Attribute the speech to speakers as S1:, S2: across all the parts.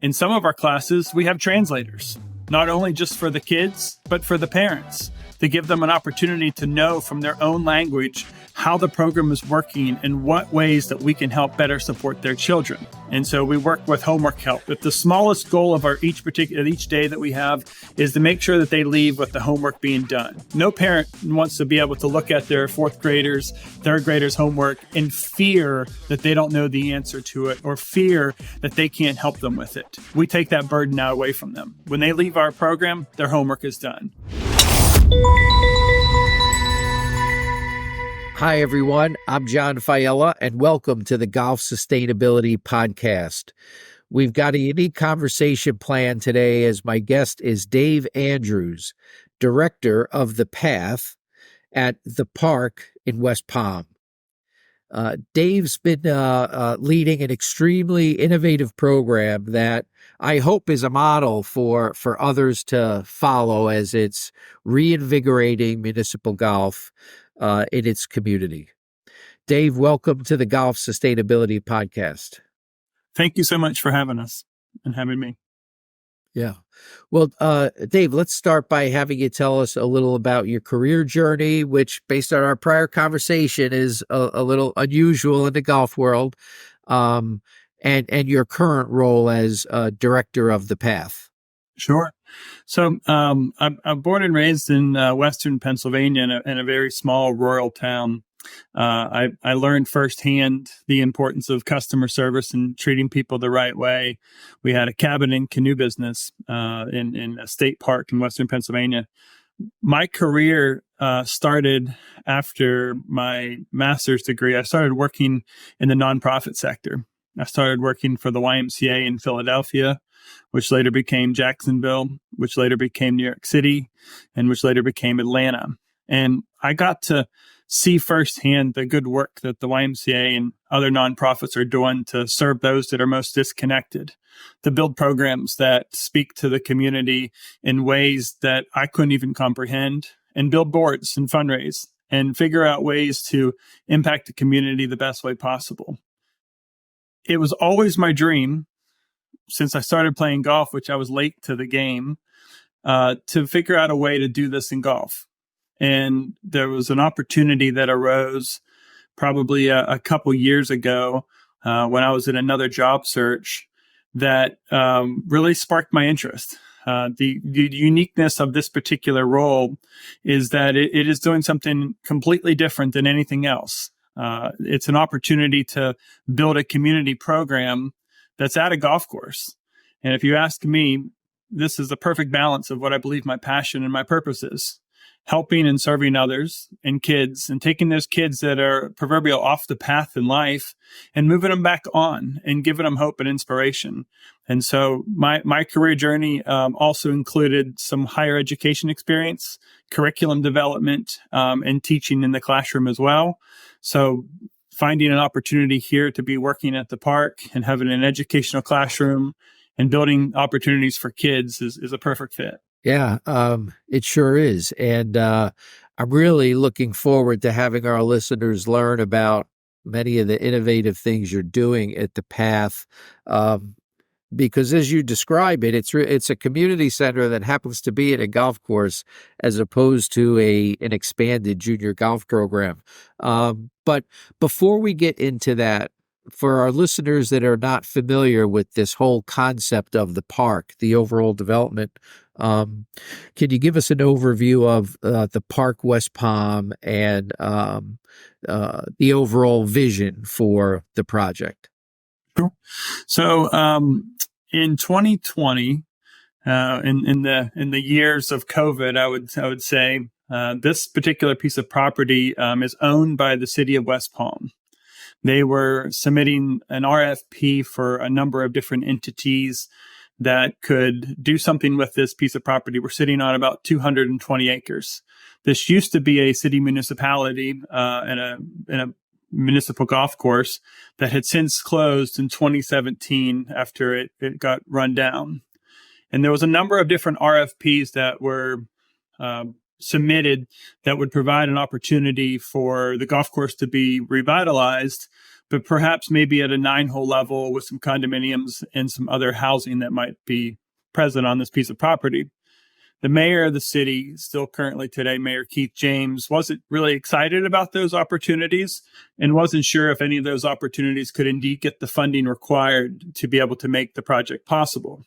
S1: In some of our classes, we have translators, not only just for the kids, but for the parents, to give them an opportunity to know from their own language how the program is working and what ways that we can help better support their children. And so we work with homework help. But the smallest goal of each day that we have is to make sure that they leave with the homework being done. No parent wants to be able to look at their fourth graders, third graders' homework and fear that they don't know the answer to it or fear that they can't help them with it. We take that burden out away from them. When they leave our program, their homework is done.
S2: Hi, everyone. I'm John Fiella, and welcome to the Golf Sustainability Podcast. We've got a unique conversation planned today as my guest is Dave Andrews, Director of the Path at the Park in West Palm. Dave's been leading an extremely innovative program that I hope is a model for others to follow as it's reinvigorating municipal golf in its community. Dave, welcome to the Golf Sustainability Podcast.
S1: Thank you so much for having us and having me.
S2: Yeah. Well, Dave, let's start by having you tell us a little about your career journey, which based on our prior conversation is a little unusual in the golf world, and your current role as director of the Path.
S1: Sure. So I'm born and raised in Western Pennsylvania in a very small rural town. I learned firsthand the importance of customer service and treating people the right way. We had a cabin and canoe business in a state park in Western Pennsylvania. My career started after my master's degree. I started working in the nonprofit sector. I started working for the YMCA in Philadelphia, which later became Jacksonville, which later became New York City, and which later became Atlanta. And I got to see firsthand the good work that the YMCA and other nonprofits are doing to serve those that are most disconnected, to build programs that speak to the community in ways that I couldn't even comprehend, and build boards and fundraise and figure out ways to impact the community the best way possible. It was always my dream, since I started playing golf, which I was late to the game, to figure out a way to do this in golf. And there was an opportunity that arose probably a couple years ago when I was in another job search that really sparked my interest. The uniqueness of this particular role is that it is doing something completely different than anything else. It's an opportunity to build a community program that's at a golf course. And if you ask me, this is the perfect balance of what I believe my passion and my purpose is. Helping and serving others and kids, and taking those kids that are proverbial off the path in life and moving them back on and giving them hope and inspiration. And so my career journey also included some higher education experience, curriculum development, and teaching in the classroom as well. So finding an opportunity here to be working at the park and having an educational classroom and building opportunities for kids is a perfect fit.
S2: Yeah, it sure is. And I'm really looking forward to having our listeners learn about many of the innovative things you're doing at the Path. Because as you describe it, it's a community center that happens to be at a golf course as opposed to an expanded junior golf program. But before we get into that, for our listeners that are not familiar with this whole concept of the park, the overall development, can you give us an overview of the Park West Palm and the overall vision for the project?
S1: Sure. So in 2020, in the years of COVID, I would say this particular piece of property is owned by the city of West Palm. They were submitting an RFP for a number of different entities that could do something with this piece of property. We're sitting on about 220 acres. This used to be a city municipality and a municipal golf course that had since closed in 2017 after it got run down. And there was a number of different RFPs that were submitted that would provide an opportunity for the golf course to be revitalized, but perhaps maybe at a 9-hole level with some condominiums and some other housing that might be present on this piece of property. The mayor of the city, still currently today, Mayor Keith James, wasn't really excited about those opportunities and wasn't sure if any of those opportunities could indeed get the funding required to be able to make the project possible.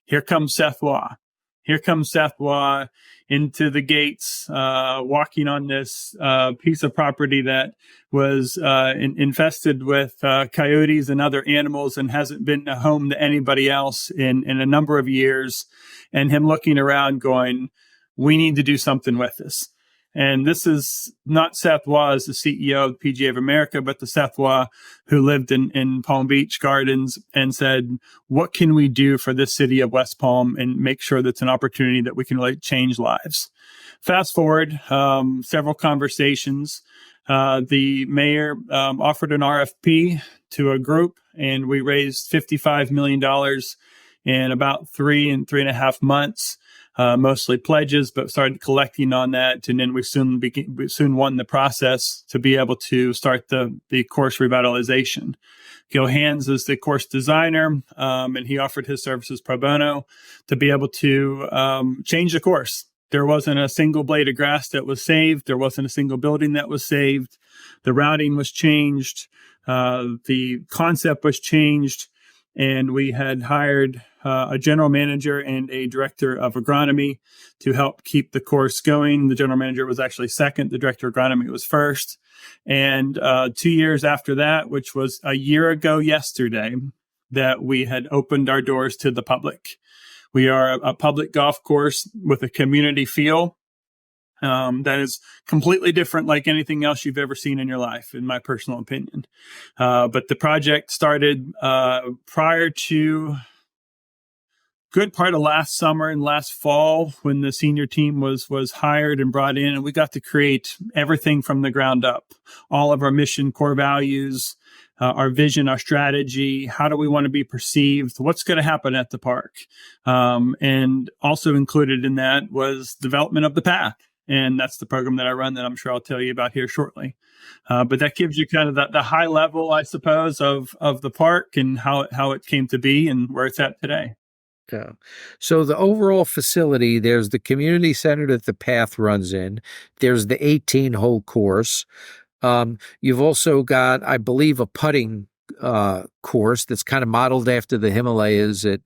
S1: Here comes Seth Waugh. Here comes Seth Waugh into the gates, walking on this piece of property that was infested with coyotes and other animals and hasn't been a home to anybody else in a number of years. And him looking around going, we need to do something with this. And this is not Seth Waugh as the CEO of the PGA of America, but the Seth Waugh who lived in Palm Beach Gardens and said, what can we do for this city of West Palm and make sure that's an opportunity that we can really change lives? Fast forward several conversations. The mayor offered an RFP to a group, and we raised $55 million in about 3.5 months. Mostly pledges, but started collecting on that. And then we soon won the process to be able to start the course revitalization. Gil Hands is the course designer, and he offered his services pro bono to be able to change the course. There wasn't a single blade of grass that was saved. There wasn't a single building that was saved. The routing was changed. The concept was changed. And we had hired a general manager and a director of agronomy to help keep the course going. The general manager was actually second. The director of agronomy was first. And 2 years after that, which was a year ago yesterday, that we had opened our doors to the public. We are a public golf course with a community feel. That is completely different like anything else you've ever seen in your life, in my personal opinion. But the project started prior to good part of last summer and last fall when the senior team was hired and brought in, and we got to create everything from the ground up. All of our mission, core values, our vision, our strategy, how do we want to be perceived, what's going to happen at the park. And also included in that was development of the path. And that's the program that I run that I'm sure I'll tell you about here shortly. But that gives you kind of the high level, I suppose, of the park and how it came to be and where it's at today.
S2: Yeah. So the overall facility, there's the community center that the path runs in. There's the 18-hole course. You've also got, I believe, a putting course that's kind of modeled after the Himalayas at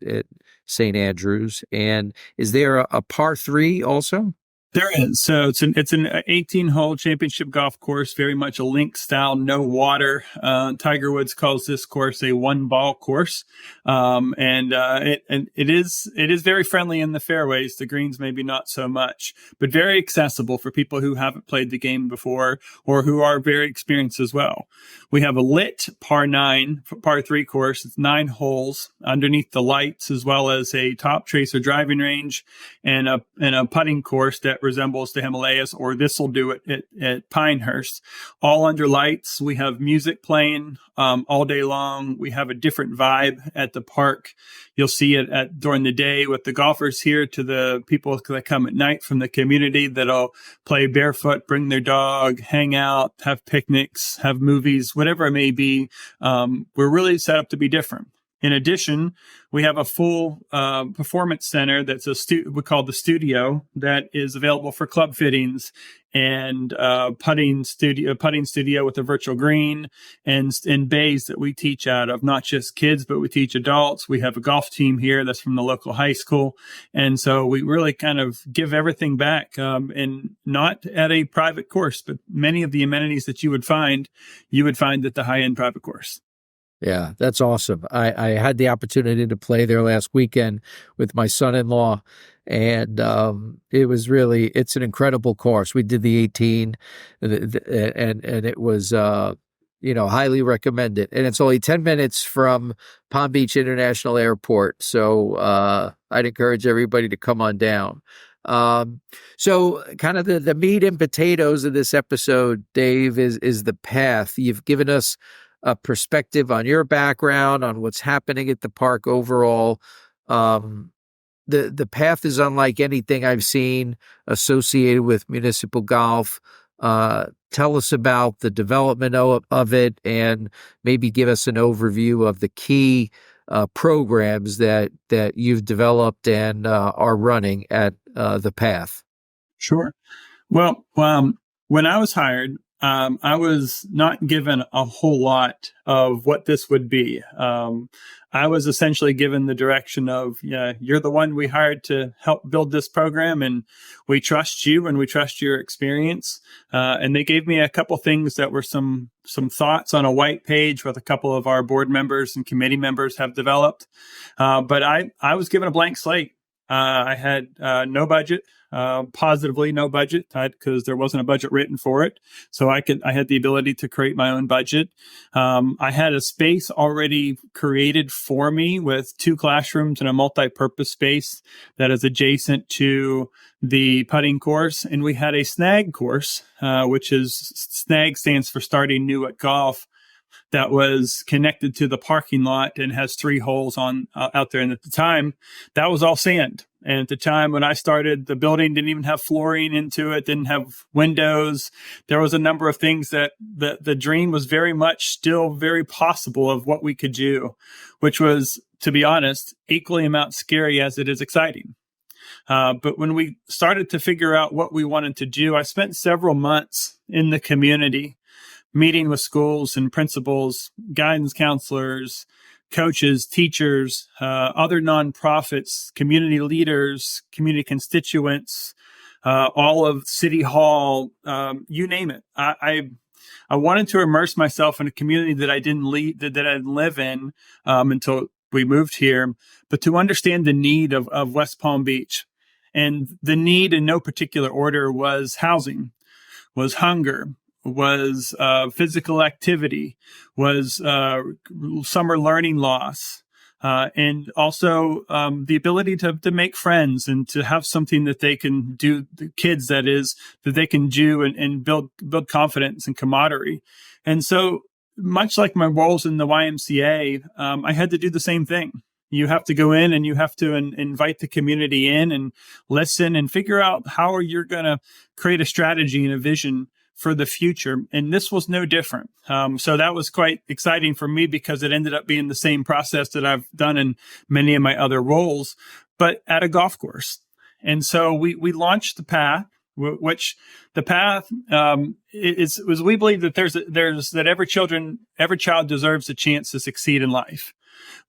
S2: St. Andrews. And is there a par 3 also?
S1: There is. So it's an 18-hole championship golf course, very much a link style, no water. Tiger Woods calls this course a one-ball course, and it is very friendly in the fairways. The greens maybe not so much, but very accessible for people who haven't played the game before or who are very experienced as well. We have a lit par 3 course. It's 9 holes underneath the lights, as well as a top tracer driving range and a putting course that resembles the Himalayas, or this will do it at Pinehurst. All under lights. We have music playing all day long. We have a different vibe at the park. You'll see it during the day with the golfers here to the people that come at night from the community that'll play barefoot, bring their dog, hang out, have picnics, have movies, whatever it may be. We're really set up to be different. In addition, we have a full performance center that's we call the studio, that is available for club fittings and putting studio with a virtual green and bays that we teach out of, not just kids, but we teach adults. We have a golf team here that's from the local high school. And so we really kind of give everything back, and not at a private course, but many of the amenities that you would find at the high-end private course.
S2: Yeah, that's awesome. I had the opportunity to play there last weekend with my son-in-law, and it's an incredible course. We did the 18, and it was, highly recommended. And it's only 10 minutes from Palm Beach International Airport, so I'd encourage everybody to come on down. So kind of the meat and potatoes of this episode, Dave, is the path. You've given us a perspective on your background, on what's happening at the park overall. The path is unlike anything I've seen associated with municipal golf. tell us about the development of it, and maybe give us an overview of the key programs that you've developed and are running at the Path.
S1: Sure. Well, when I was hired, I was not given a whole lot of what this would be. I was essentially given the direction of, yeah, you're the one we hired to help build this program, and we trust you and we trust your experience. And they gave me a couple things that were some thoughts on a white page with a couple of our board members and committee members have developed. But I was given a blank slate. I had no budget. Positively no budget, because there wasn't a budget written for it. So I had the ability to create my own budget. I had a space already created for me with 2 classrooms and a multi-purpose space that is adjacent to the putting course. And we had a snag course, which is snag stands for starting new at golf, that was connected to the parking lot and has 3 holes on out there. And at the time, that was all sand. And at the time when I started, the building didn't even have flooring into it, didn't have windows. There was a number of things that the dream was very much still very possible of what we could do, which was, to be honest, equally amount scary as it is exciting. But when we started to figure out what we wanted to do, I spent several months in the community meeting with schools and principals, guidance counselors, coaches, teachers, other nonprofits, community leaders, community constituents, all of City Hall, you name it. I wanted to immerse myself in a community that I didn't live in until we moved here, but to understand the need of West Palm Beach. And the need in no particular order was housing, was hunger, was physical activity, was summer learning loss, and also the ability to make friends and to have something that they can do, the kids that they can do and build confidence and camaraderie. And so much like my roles in the YMCA, I had to do the same thing. You have to go in and you have to invite the community in and listen and figure out how you're going to create a strategy and a vision for the future. And this was no different. So that was quite exciting for me because it ended up being the same process that I've done in many of my other roles, but at a golf course. And so we launched the Path, which the Path was we believe that that every child deserves a chance to succeed in life.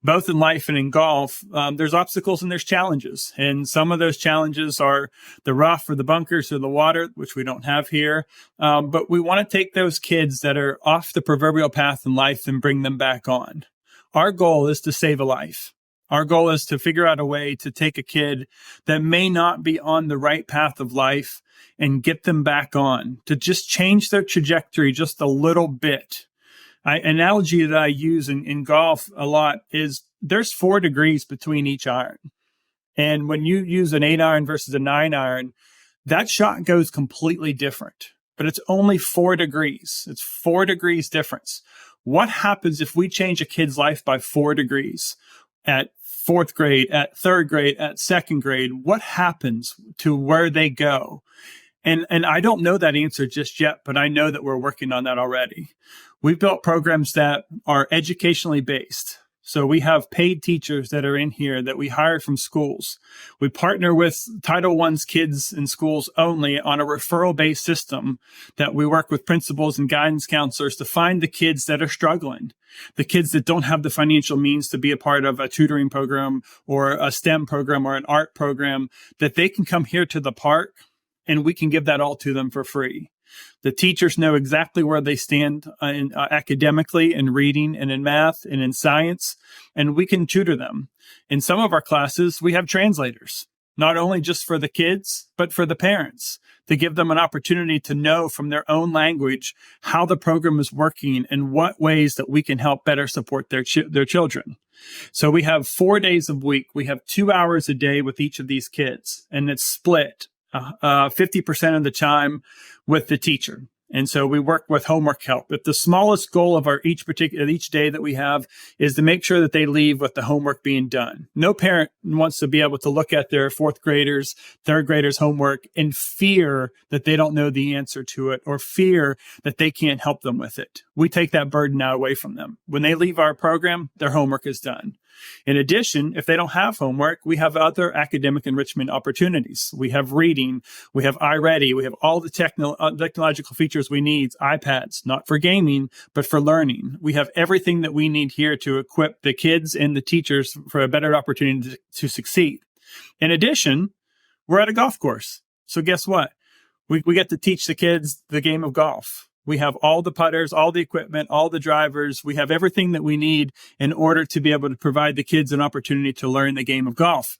S1: Both in life and in golf, there's obstacles and there's challenges. And some of those challenges are the rough or the bunkers or the water, which we don't have here. But we want to take those kids that are off the proverbial path in life and bring them back on. Our goal is to save a life. Our goal is to figure out a way to take a kid that may not be on the right path of life and get them back on, to just change their trajectory just a little bit. Analogy that I use in golf a lot is there's 4 degrees between each iron. And when you use an 8 iron versus a 9 iron, that shot goes completely different, but it's only 4 degrees. It's 4 degrees difference. What happens if we change a kid's life by 4 degrees at 4th grade, at 3rd grade, at 2nd grade? What happens to where they go? And I don't know that answer just yet, but I know that we're working on that already. We've built programs that are educationally based. So we have paid teachers that are in here that we hire from schools. We partner with Title I's kids in schools only on a referral-based system that we work with principals and guidance counselors to find the kids that are struggling, the kids that don't have the financial means to be a part of a tutoring program or a STEM program or an art program, that they can come here to the park and we can give that all to them for free. The teachers know exactly where they stand academically in reading and in math and in science, and we can tutor them. In some of our classes, we have translators, not only just for the kids, but for the parents, to give them an opportunity to know from their own language how the program is working and what ways that we can help better support their children. So we have 4 days a week. We have 2 hours a day with each of these kids, and it's split 50% of the time with the teacher. And so we work with homework help. If the smallest goal of each day that we have is to make sure that they leave with the homework being done. No parent wants to be able to look at their fourth graders, third graders' homework and fear that they don't know the answer to it or fear that they can't help them with it. We take that burden now away from them. When they leave our program, their homework is done. In addition, if they don't have homework, we have other academic enrichment opportunities. We have reading, we have iReady, we have all the technological features we need, iPads, not for gaming, but for learning. We have everything that we need here to equip the kids and the teachers for a better opportunity to succeed. In addition, we're at a golf course. So guess what? We get to teach the kids the game of golf. We have all the putters, all the equipment, all the drivers. We have everything that we need in order to be able to provide the kids an opportunity to learn the game of golf,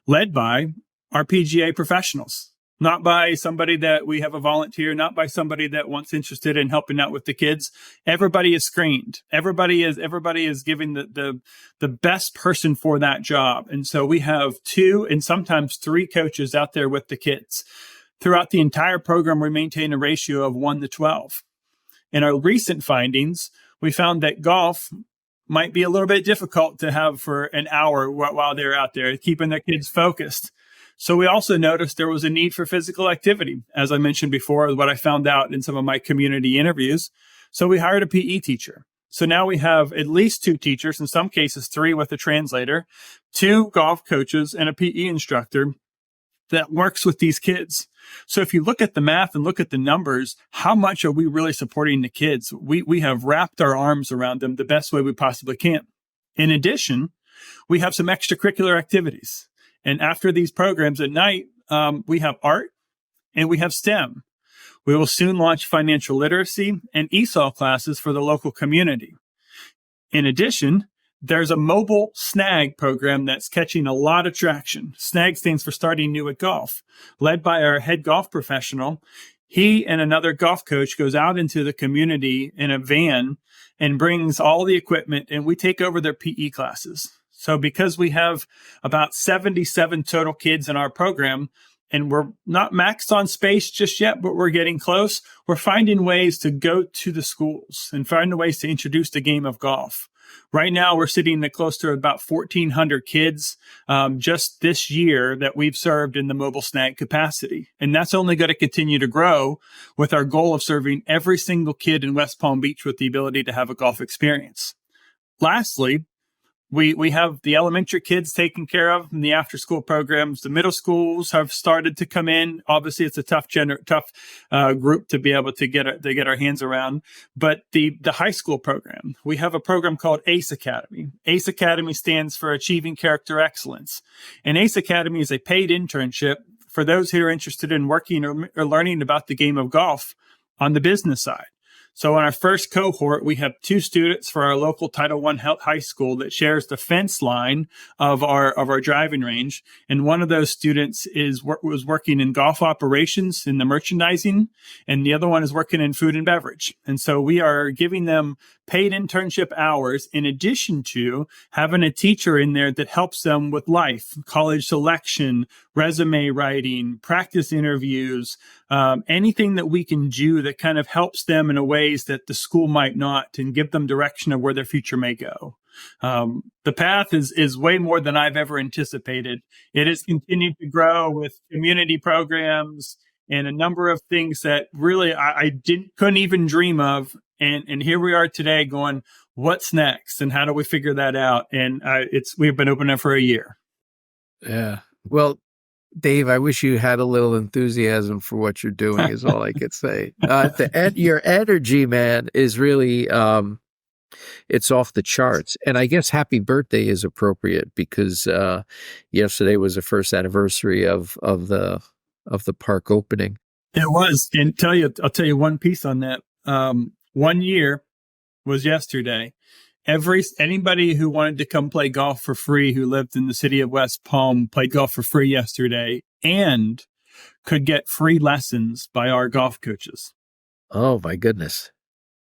S1: led by our PGA professionals, not by somebody that we have a volunteer, not by somebody that wants interested in helping out with the kids. Everybody is screened. Everybody is giving the best person for that job. And so we have 2 and sometimes 3 coaches out there with the kids. Throughout the entire program, we maintain a ratio of 1-12. In our recent findings, we found that golf might be a little bit difficult to have for an hour while they're out there, keeping their kids focused. So we also noticed there was a need for physical activity, as I mentioned before, what I found out in some of my community interviews. So we hired a PE teacher. So now we have at least 2 teachers, in some cases 3 with a translator, 2 golf coaches, and a PE instructor that works with these kids. So if you look at the math and look at the numbers, how much are we really supporting the kids? We have wrapped our arms around them the best way we possibly can. In addition, we have some extracurricular activities. And after these programs at night, we have art and we have STEM. We will soon launch financial literacy and ESOL classes for the local community. In addition, there's a mobile SNAG program that's catching a lot of traction. SNAG stands for Starting New at Golf, led by our head golf professional. He and another golf coach goes out into the community in a van and brings all the equipment, and we take over their PE classes. So because we have about 77 total kids in our program, and we're not maxed on space just yet, but we're getting close, we're finding ways to go to the schools and finding ways to introduce the game of golf. Right now, we're sitting at close to about 1,400 kids just this year that we've served in the mobile SNAG capacity. And that's only going to continue to grow with our goal of serving every single kid in West Palm Beach with the ability to have a golf experience. Lastly, we have the elementary kids taken care of in the after school programs. The middle schools have started to come in. Obviously, it's a tough group to be able to get our hands around. But the high school program, we have a program called ACE Academy. ACE Academy stands for Achieving Character Excellence. And ACE Academy is a paid internship for those who are interested in working or learning about the game of golf on the business side. So in our first cohort, we have 2 students for our local Title I high school that shares the fence line of our driving range. And one of those students was working in golf operations in the merchandising, and the other one is working in food and beverage. And so we are giving them paid internship hours in addition to having a teacher in there that helps them with life, college selection, resume writing, practice interviews, anything that we can do that kind of helps them in a ways that the school might not, and give them direction of where their future may go. The path is way more than I've ever anticipated. It has continued to grow with community programs and a number of things that really I couldn't even dream of. And here we are today going, what's next? And how do we figure that out? And we've been open there for a year.
S2: Yeah. Well, Dave, I wish you had a little enthusiasm for what you're doing is all I could say. Your energy, man, is really, it's off the charts. And I guess happy birthday is appropriate because yesterday was the first anniversary of the park opening.
S1: It was. And I'll tell you one piece on that. 1 year was yesterday. Anybody who wanted to come play golf for free who lived in the city of West Palm played golf for free yesterday and could get free lessons by our golf coaches.
S2: Oh my goodness.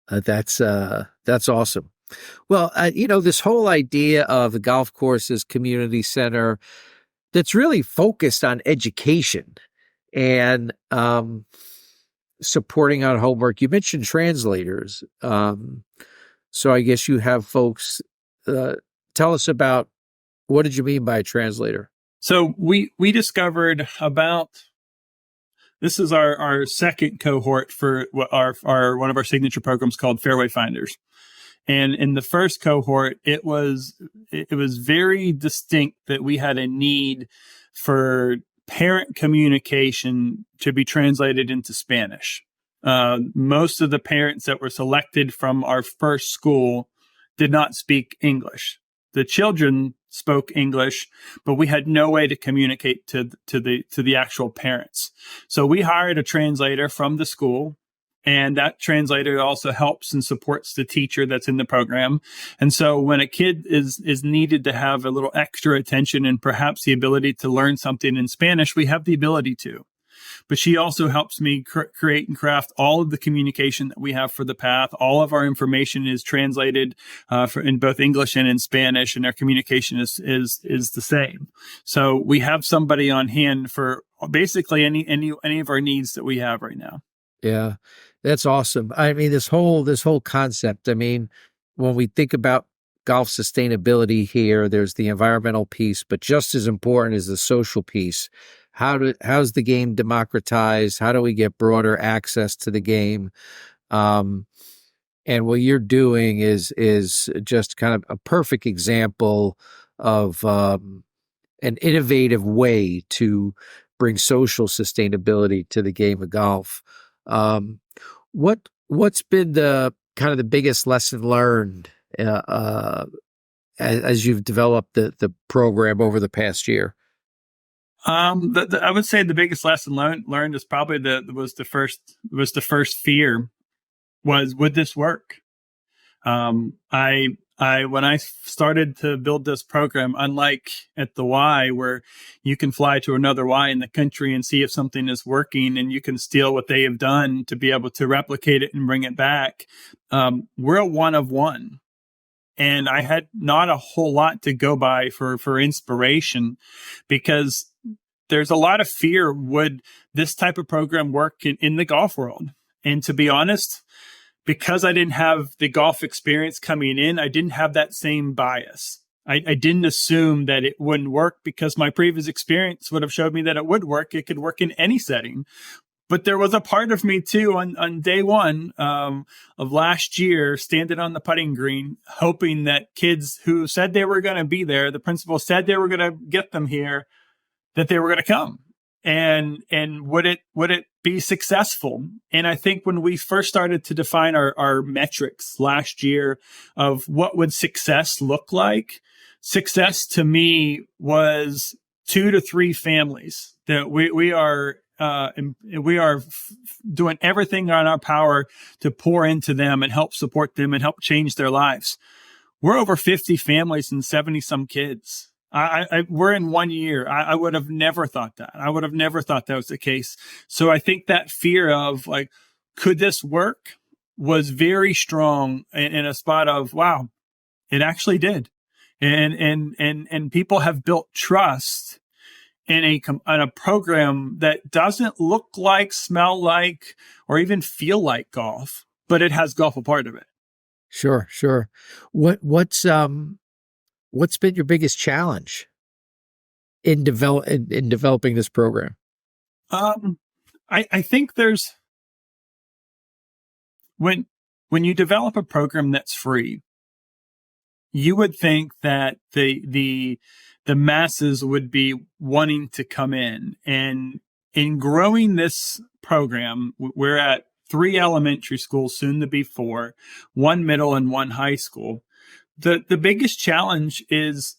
S2: That's awesome. Well, this whole idea of the golf courses community center that's really focused on education. And supporting on homework. You mentioned translators. So I guess you have folks, tell us about, what did you mean by a translator?
S1: So we discovered about, this is our second cohort for what our one of our signature programs called Fairway Finders. And in the first cohort, it was very distinct that we had a need for parent communication to be translated into Spanish. Most of the parents that were selected from our first school did not speak English. The children spoke English, but we had no way to communicate to the actual parents. So we hired a translator from the school, and that translator also helps and supports the teacher that's in the program. And so when a kid is needed to have a little extra attention and perhaps the ability to learn something in Spanish, we have the ability to. But she also helps me create and craft all of the communication that we have for the path. All of our information is translated in both English and in Spanish, and our communication is the same. So we have somebody on hand for basically any of our needs that we have right now.
S2: Yeah, that's awesome. I mean, this whole concept. I mean, when we think about golf sustainability here, there's the environmental piece, but just as important is the social piece. How's the game democratized? How do we get broader access to the game? And what you're doing is just kind of a perfect example of an innovative way to bring social sustainability to the game of golf. What's been the kind of the biggest lesson learned as you've developed the program over the past year?
S1: I would say the biggest lesson learned is probably the first fear was, would this work? When I started to build this program, unlike at the Y, where you can fly to another Y in the country and see if something is working and you can steal what they have done to be able to replicate it and bring it back, we're a one of one. And I had not a whole lot to go by for inspiration, because there's a lot of fear. Would this type of program work in the golf world? And to be honest, because I didn't have the golf experience coming in, I didn't have that same bias. I didn't assume that it wouldn't work, because my previous experience would have showed me that it would work. It could work in any setting. But there was a part of me too on day one of last year, standing on the putting green, hoping that kids who said they were going to be there, the principal said they were going to get them here, that they were going to come. And would it be successful? And I think when we first started to define our metrics last year of what would success look like, success to me was 2 to 3 families that we are doing everything on our power to pour into them and help support them and help change their lives. We're over 50 families and 70 some kids. We're in 1 year. I would have never thought that. I would have never thought that was the case. So I think that fear of like, could this work, was very strong in a spot of, wow, it actually did. And people have built trust in a program that doesn't look like, smell like, or even feel like golf, but it has golf a part of it.
S2: Sure. What's been your biggest challenge in developing this program?
S1: I think there's, when you develop a program that's free, you would think that the masses would be wanting to come in. And in growing this program, we're at 3 elementary schools, soon to be 4, 1 middle and 1 high school. The biggest challenge is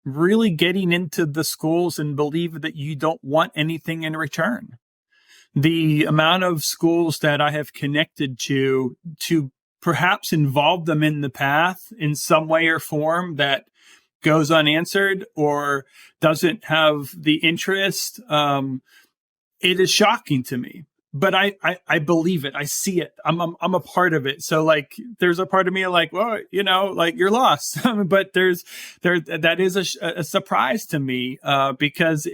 S1: really getting into the schools and believe that you don't want anything in return. The amount of schools that I have connected to perhaps involve them in the path in some way or form that goes unanswered or doesn't have the interest, it is shocking to me. But I believe it. I see it. I'm a part of it. So like, there's a part of me like, well, like you're lost. But that is a surprise to me, because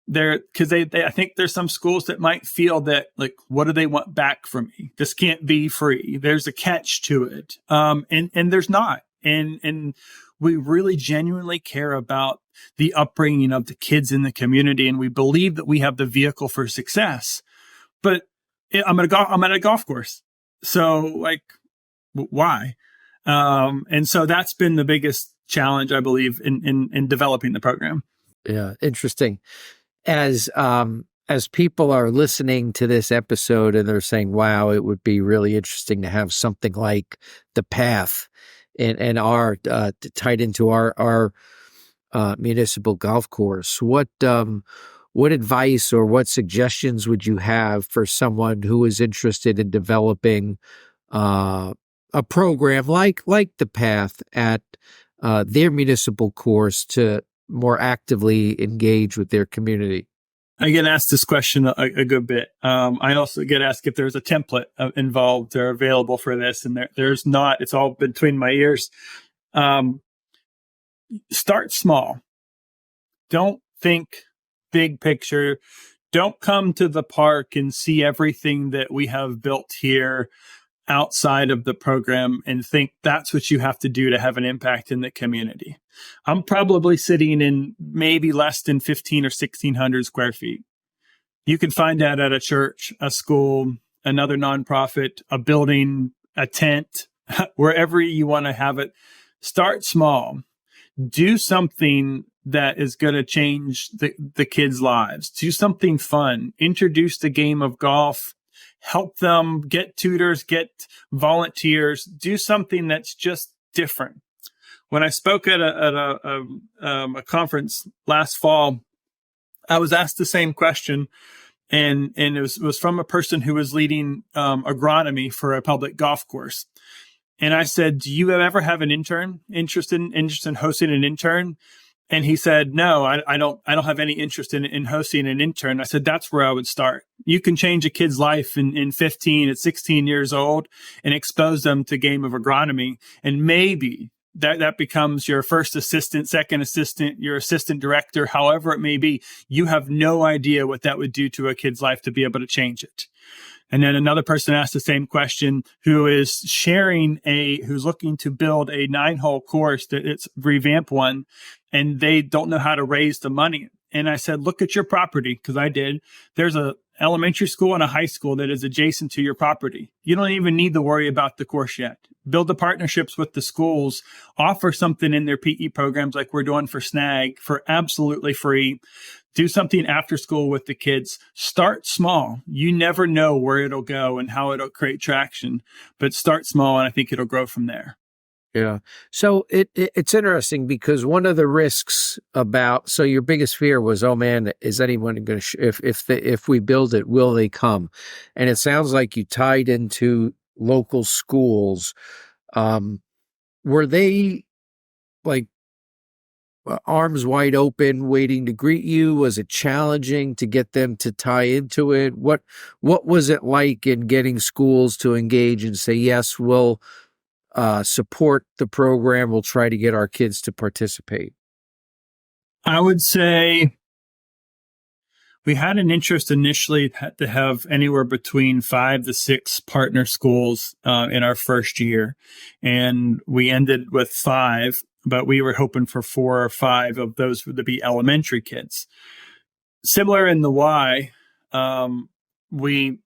S1: because I think there's some schools that might feel that, like, what do they want back from me? This can't be free. There's a catch to it. And there's not. And we really genuinely care about the upbringing of the kids in the community. And we believe that we have the vehicle for success, but I'm at a golf course. So, like, why? And so that's been the biggest challenge, I believe, in developing the program.
S2: Yeah, interesting. As people are listening to this episode and they're saying, wow, it would be really interesting to have something like the path and our tied into our municipal golf course, what advice or what suggestions would you have for someone who is interested in developing a program like the path at their municipal course to more actively engage with their community?
S1: I get asked this question a good bit. I also get asked if there's a template involved or available for this, and there's not. It's all between my ears. Start small. Don't think big picture. Don't come to the park and see everything that we have built here outside of the program and think that's what you have to do to have an impact in the community. I'm probably sitting in maybe less than 15 or 1600 square feet. You can find that at a church, a school, another nonprofit, a building, a tent, wherever you want to have it. Start small. Do something that is going to change the kids' lives. Do something fun. Introduce the game of golf. Help them get tutors, get volunteers, do something that's just different. When I spoke at a conference last fall, I was asked the same question, and it was from a person who was leading agronomy for a public golf course. And I said, "Do you ever have an intern interested in hosting an intern?" And he said, "No, I don't have any interest in hosting an intern." I said, "That's where I would start. You can change a kid's life in 15 at 16 years old and expose them to game of agronomy. And maybe that becomes your first assistant, second assistant, your assistant director, however it may be. You have no idea what that would do to a kid's life to be able to change it." And then another person asked the same question who's looking to build a 9-hole course, that it's revamp one, and they don't know how to raise the money. And I said, look at your property, because I did. There's a elementary school and a high school that is adjacent to your property. You don't even need to worry about the course yet. Build the partnerships with the schools, offer something in their PE programs like we're doing for SNAG for absolutely free. Do something after school with the kids. Start small. You never know where it'll go and how it'll create traction, but start small, and I think it'll grow from there.
S2: Yeah. So it's interesting because one of the risks so your biggest fear was, oh man, is anyone going to, if we build it, will they come? And it sounds like you tied into local schools. Were they like arms wide open, waiting to greet you? Was it challenging to get them to tie into it? What was it like in getting schools to engage and say, yes, we'll support the program, we'll try to get our kids to participate?
S1: I would say we had an interest initially to have anywhere between 5 to 6 partner schools in our first year. And we ended with 5, but we were hoping for 4 or 5 of those to be elementary kids. Similar in the Y, we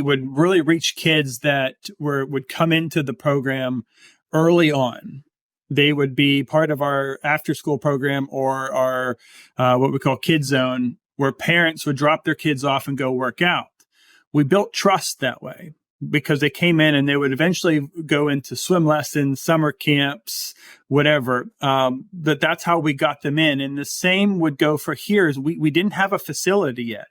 S1: would really reach kids that would come into the program early on. They would be part of our after-school program or our what we call Kid Zone, where parents would drop their kids off and go work out. We built trust that way because they came in and they would eventually go into swim lessons, summer camps, whatever. That's how we got them in. And the same would go for here. Is we didn't have a facility yet.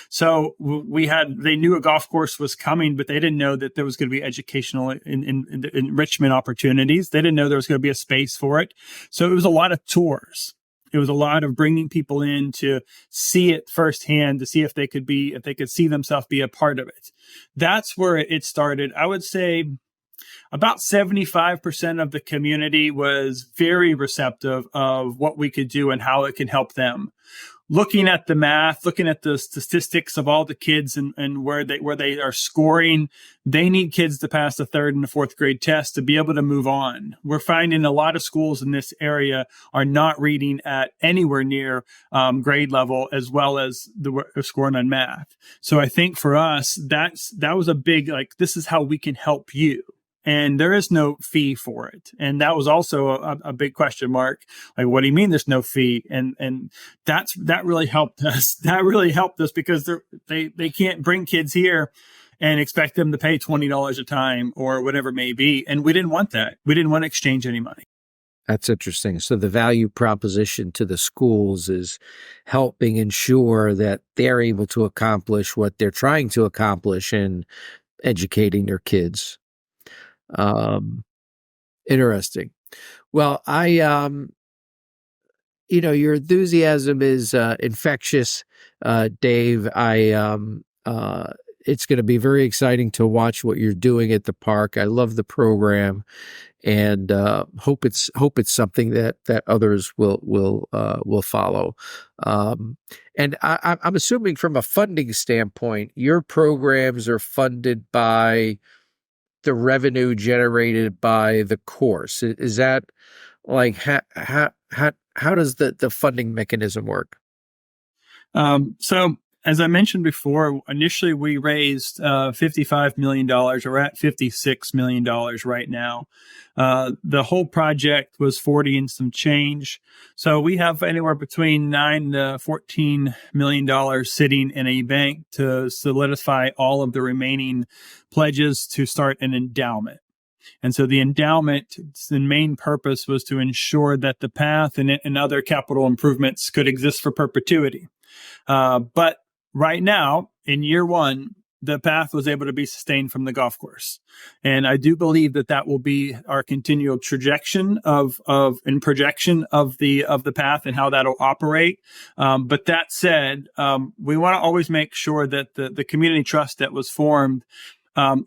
S1: So they knew a golf course was coming, but they didn't know that there was going to be educational enrichment opportunities. They didn't know there was going to be a space for it. So it was a lot of tours. It was a lot of bringing people in to see it firsthand, to see if they could see themselves be a part of it. That's where it started. I would say about 75% of the community was very receptive of what we could do and how it can help them. looking at the math, looking at the statistics of all the kids and where they are scoring. They need kids to pass the third and the fourth grade test to be able to move on. We're finding a lot of schools in this area are not reading at anywhere near grade level, as well as the scoring on math. So I think for us, that was a big, like, this is how we can help you. And there is no fee for it. And that was also a big question mark. Like, what do you mean there's no fee? And that really helped us. That really helped us because they can't bring kids here and expect them to pay $20 a time or whatever it may be. And we didn't want that. We didn't want to exchange any money.
S2: That's interesting. So the value proposition to the schools is helping ensure that they're able to accomplish what they're trying to accomplish in educating their kids. Interesting. Well, your enthusiasm is infectious, Dave. It's going to be very exciting to watch what you're doing at the park. I love the program, and hope it's something that others will follow. And I'm assuming from a funding standpoint, your programs are funded by the revenue generated by the course. Is that like how does the funding mechanism work?
S1: So as I mentioned before, initially we raised $55 million. We're at $56 million right now. The whole project was 40 and some change. So we have anywhere between $9 to $14 million sitting in a bank to solidify all of the remaining pledges to start an endowment. And so the endowment, the main purpose was to ensure that the path and other capital improvements could exist for perpetuity. But right now, in year one, the path was able to be sustained from the golf course. And I do believe that will be our continual projection of the path and how that'll operate. But that said, we want to always make sure that the community trust that was formed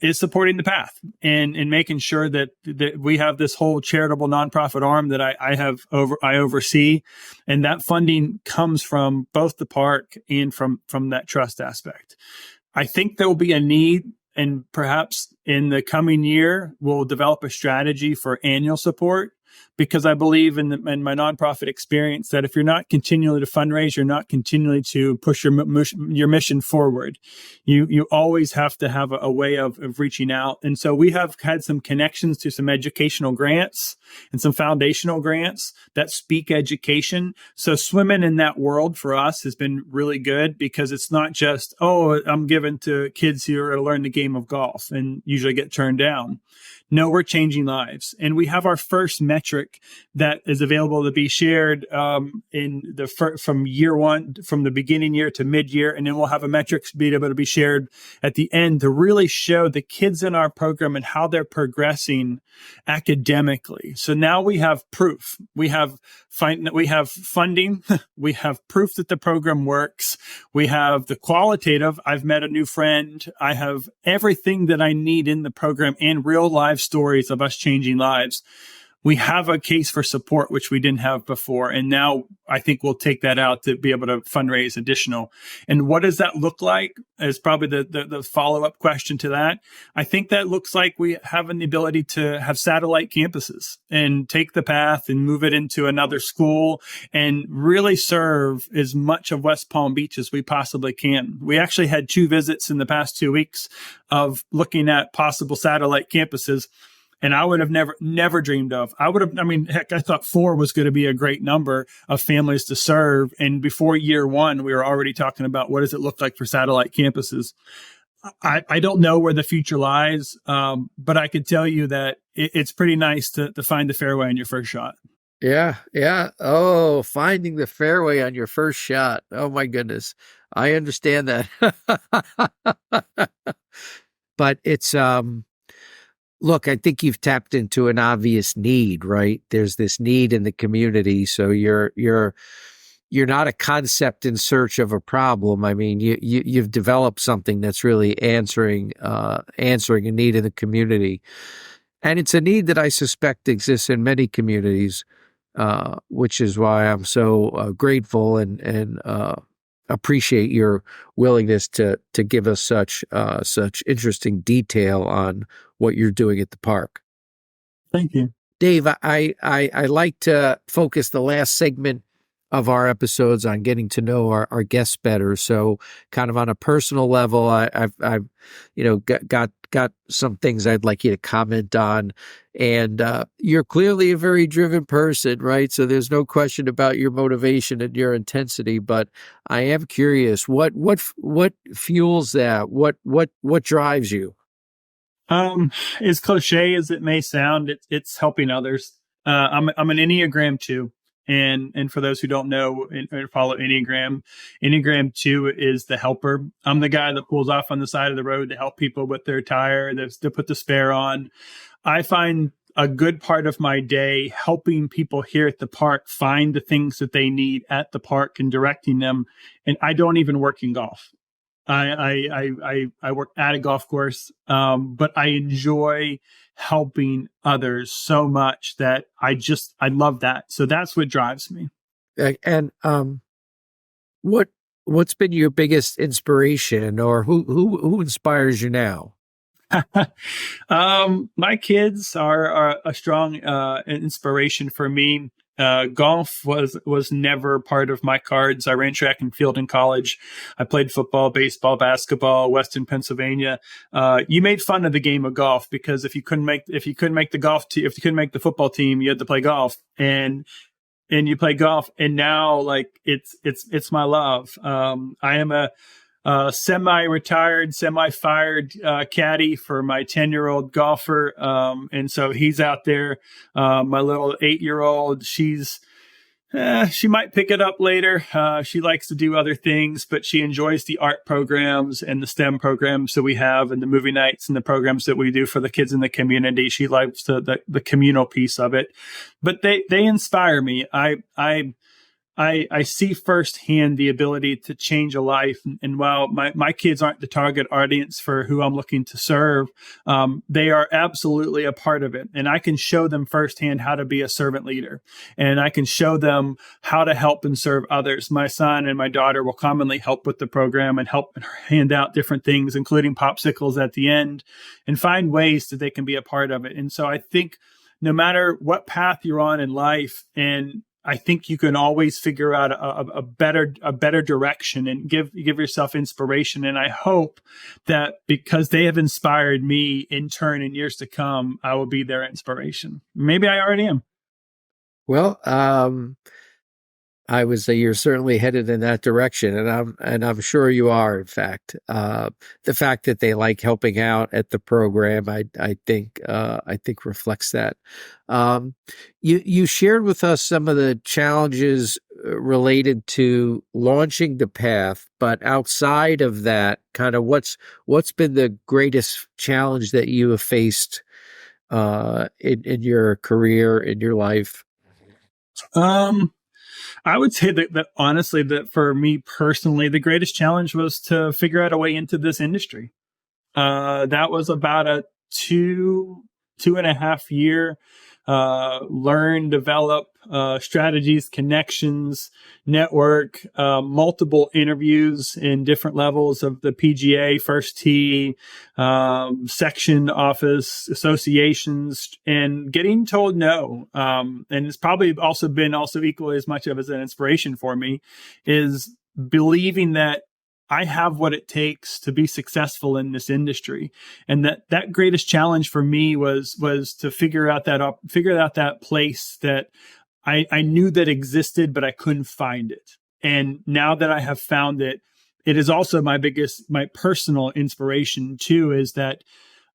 S1: is supporting the path and making sure that we have this whole charitable nonprofit arm that I oversee, and that funding comes from both the park and from that trust aspect. I think there will be a need, and perhaps in the coming year we'll develop a strategy for annual support, because I believe in my nonprofit experience that if you're not continually to fundraise, you're not continually to push your mission forward. You always have to have a way of reaching out. And so we have had some connections to some educational grants and some foundational grants that speak education. So swimming in that world for us has been really good, because it's not just, I'm given to kids who are to learn the game of golf and usually get turned down. No, we're changing lives. And we have our first metric that is available to be shared from year one, from the beginning year to mid-year. And then we'll have a metric be able to be shared at the end to really show the kids in our program and how they're progressing academically. So now we have proof. We have funding. We have proof that the program works. We have the qualitative. I've met a new friend. I have everything that I need in the program and real life stories of us changing lives. We have a case for support, which we didn't have before. And now I think we'll take that out to be able to fundraise additional. And what does that look like is probably the follow-up question to that. I think that looks like we have the ability to have satellite campuses and take the path and move it into another school and really serve as much of West Palm Beach as we possibly can. We actually had 2 visits in the past 2 weeks of looking at possible satellite campuses. And I would have never dreamed of. Heck, I thought 4 was going to be a great number of families to serve. And before year one, we were already talking about what does it look like for satellite campuses. I don't know where the future lies, but I could tell you that it's pretty nice to find the fairway on your first shot.
S2: Yeah. Oh, finding the fairway on your first shot. Oh my goodness. I understand that. But it's, look, I think you've tapped into an obvious need, right? There's this need in the community. So you're not a concept in search of a problem. I mean, you've developed something that's really answering a need in the community. And it's a need that I suspect exists in many communities. which is why I'm so grateful and appreciate your willingness to give us such interesting detail on what you're doing at the park.
S1: Thank you.
S2: Dave, I like to focus the last segment of our episodes on getting to know our guests better. So, kind of on a personal level, I've got some things I'd like you to comment on. And you're clearly a very driven person, right? So there's no question about your motivation and your intensity. But I am curious, what fuels that? What drives you?
S1: As cliche as it may sound, it's helping others. I'm an Enneagram 2. And for those who don't know and follow Enneagram 2 is the helper. I'm the guy that pulls off on the side of the road to help people with their tire, to put the spare on. I find a good part of my day helping people here at the park find the things that they need at the park and directing them. And I don't even work in golf. I work at a golf course, but I enjoy helping others so much that I love that. So that's what drives me.
S2: And what's been your biggest inspiration, or who inspires you now?
S1: My kids are a strong inspiration for me. Golf was never part of my cards. I ran track and field in college. I played football, baseball, basketball, Western Pennsylvania. You made fun of the game of golf because if you couldn't make the football team, you had to play golf. And you play golf, and now like it's my love. I am a semi-retired, semi-fired caddy for my 10-year-old golfer, and so he's out there. My little 8-year-old, she might pick it up later. She likes to do other things, but she enjoys the art programs and the STEM programs that we have, and the movie nights and the programs that we do for the kids in the community. She likes the communal piece of it, but they inspire me. I see firsthand the ability to change a life. And while my kids aren't the target audience for who I'm looking to serve, they are absolutely a part of it. And I can show them firsthand how to be a servant leader. And I can show them how to help and serve others. My son and my daughter will commonly help with the program and help hand out different things, including popsicles at the end, and find ways that they can be a part of it. And so I think no matter what path you're on in life, and I think you can always figure out a better direction and give yourself inspiration. And I hope that because they have inspired me in turn in years to come, I will be their inspiration. Maybe I already am.
S2: Well, I would say you're certainly headed in that direction, and I'm sure you are. In fact, the fact that they like helping out at the program, I think reflects that. You shared with us some of the challenges related to launching the path, but outside of that, kind of what's been the greatest challenge that you have faced in your career, in your life?
S1: I would say that honestly, that for me personally, the greatest challenge was to figure out a way into this industry. That was about a 2.5 year learn, develop strategies, connections, network, multiple interviews in different levels of the PGA, first tee, section office, associations, and getting told no. And it's probably also been equally as much of as an inspiration for me is believing that I have what it takes to be successful in this industry. And that greatest challenge for me was to figure out that place that I knew that existed, but I couldn't find it. And now that I have found it, it is also my personal inspiration too, is that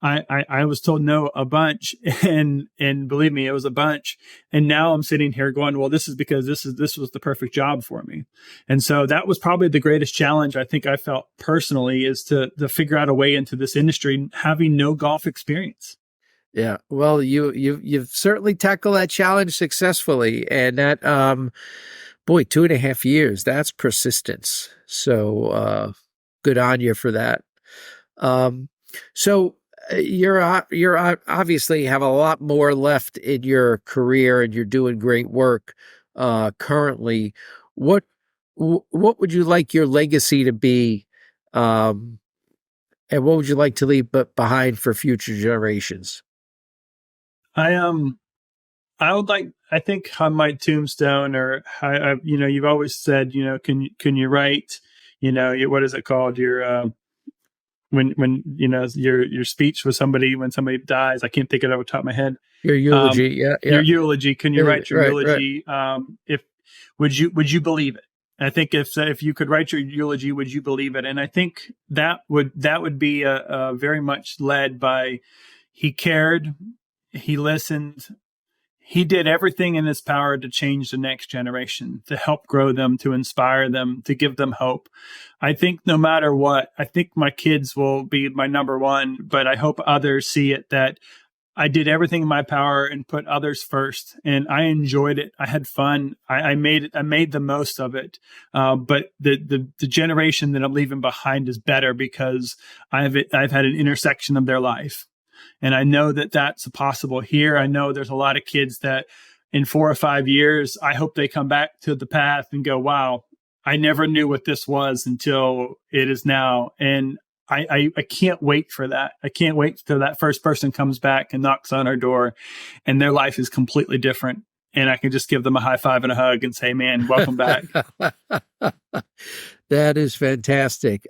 S1: I was told no a bunch, and believe me, it was a bunch. And now I'm sitting here going, well, this is because this was the perfect job for me. And so that was probably the greatest challenge I think I felt personally, is to figure out a way into this industry, having no golf experience.
S2: Yeah, well, you've certainly tackled that challenge successfully, and that boy, 2.5 years, that's persistence. So good on you for that. So you're obviously have a lot more left in your career, and you're doing great work currently. What what would you like your legacy to be, um, and what would you like to leave behind for future generations?
S1: I I would like. I think on my tombstone, or you've always said, can you write, what is it called? Your when your speech with somebody when somebody dies. I can't think of it off the top of my head.
S2: Your eulogy, yeah,
S1: Your
S2: yeah,
S1: eulogy. Can you write your
S2: right, right.
S1: eulogy? If would you believe it? I think if you could write your eulogy, would you believe it? And I think that would be a very much led by, he cared, he listened, he did everything in his power to change the next generation, to help grow them, to inspire them, to give them hope. I think no matter what, I think my kids will be my number one, but I hope others see it, that I did everything in my power and put others first, and I enjoyed it. I had fun. I made the most of it. But the generation that I'm leaving behind is better because I've had an intersection of their life. And I know that that's possible here. I know there's a lot of kids that in 4 or 5 years, I hope they come back to the path and go, wow, I never knew what this was until it is now. And I can't wait for that. I can't wait till that first person comes back and knocks on our door and their life is completely different. And I can just give them a high five and a hug and say, man, welcome back.
S2: That is fantastic.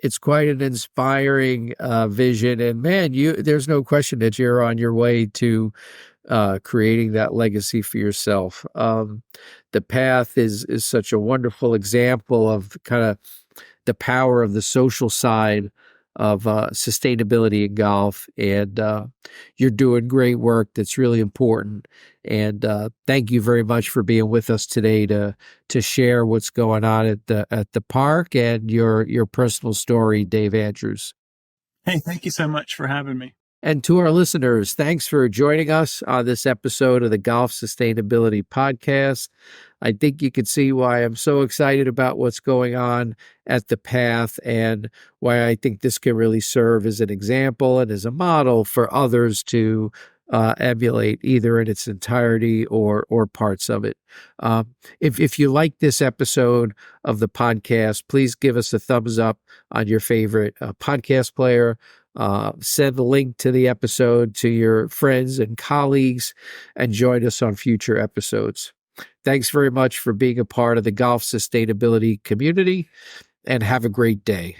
S2: It's quite an inspiring vision, and man, there's no question that you're on your way to creating that legacy for yourself. The path is such a wonderful example of kind of the power of the social side of sustainability in golf, and you're doing great work that's really important. And thank you very much for being with us today to share what's going on at the park and your personal story, Dave Andrews.
S1: Hey, thank you so much for having me.
S2: And to our listeners, thanks for joining us on this episode of the Golf Sustainability Podcast. I think you can see why I'm so excited about what's going on at the path, and why I think this can really serve as an example and as a model for others to emulate, either in its entirety or parts of it. If you like this episode of the podcast, please give us a thumbs up on your favorite podcast player. Send the link to the episode to your friends and colleagues, and join us on future episodes. Thanks very much for being a part of the golf sustainability community, and have a great day.